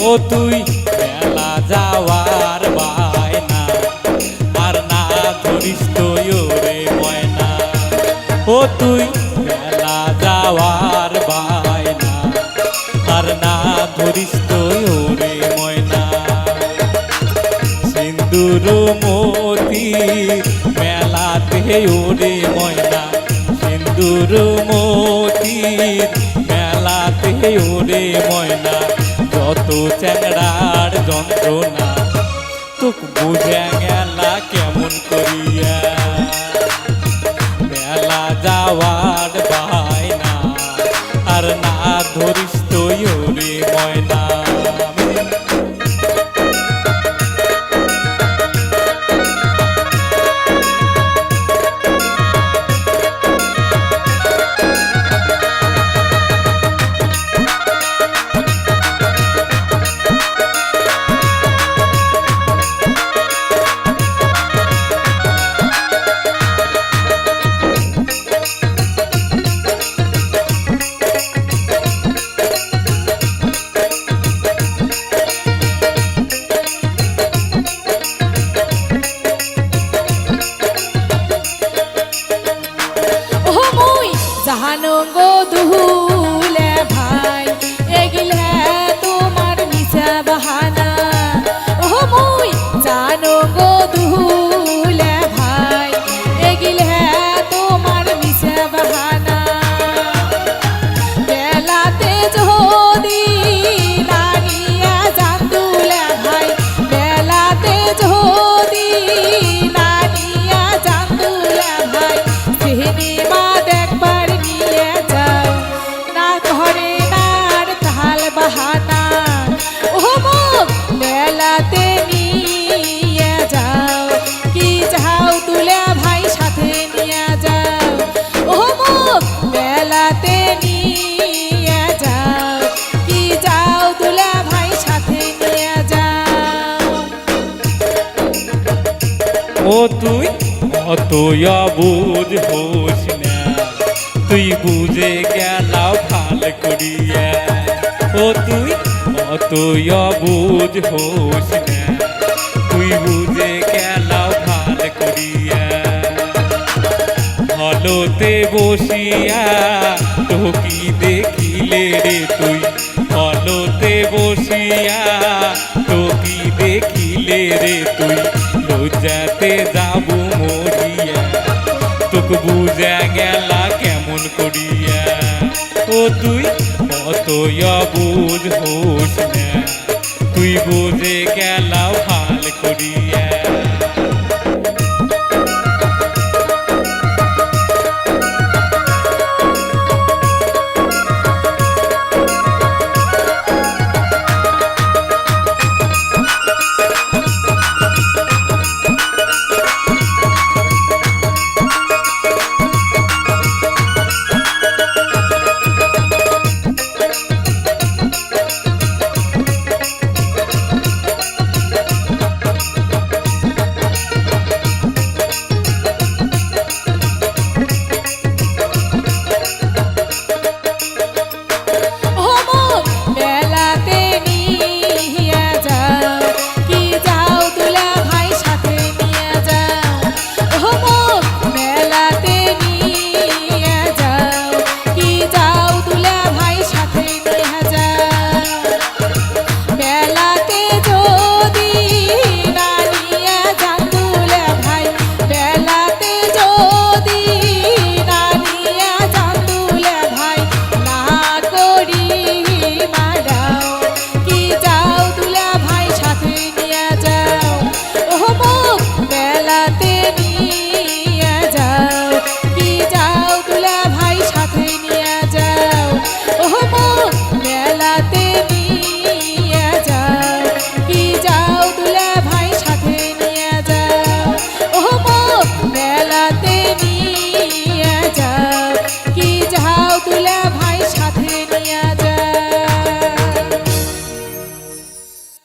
ও তুই মেলা যাওয়ার বায়না আর না ধরিস তুই ওরে ময়না। ও তুই মেলা যাওয়ার বায়না আর না ধরিস তুই ওরে ময়না। সিন্দুর মতি মেলাতে ওরে ময়না, সিন্দুর মতি মেলাতে ওরে ময়না। যত চ্যাংড়ার যন্ত্রণা তোক বুঝে গেলা কেমন করিয়া। মেলা যাওয়ার বায়না আর না ধরিস তুই ওরে ময়না। জানো গো দুহুলে ভাই এগিলে তোমার মিছা বাহানা। ও মুই জানো গো দুহুলে ভাই এগিলে তোমার মিছা বাহানা। বেলাতে যদি নানিয়া জানতুলে ভাই, বেলাতে যদি নানিয়া জানতুলে ভাই, সিনেমা দেখবার নিয়ে যাও না ঘরে নার তাল বাহানা। ও মুখ মেলাতে নিয়ে যাও কি যাও তুলে ভাই সাথে নিয়ে যাও। ও মুখ মেলাতে নিয়ে যাও কি যাও তুলে ভাই সাথে নিয়ে যাও। ও তুই অত বুঝ হোস না, তুই বুঝে গেলাও ভাল করিয়া। ও তুই অত বুঝ হোস না, তুই বুঝে গেলাও ভাল করিয়া। হলতে বসিয়া তোকি দেখিলে রে তুই, হলতে বসিয়া তোকি দেখিলে রে তুই, লজ্জাতে যাবো মরিয়া। তোকে বুঝা গেলা কেমন করিয়া। ও তুই অত বুঝ হোস না, তুই বুঝে গেলাও ভাল করিয়া।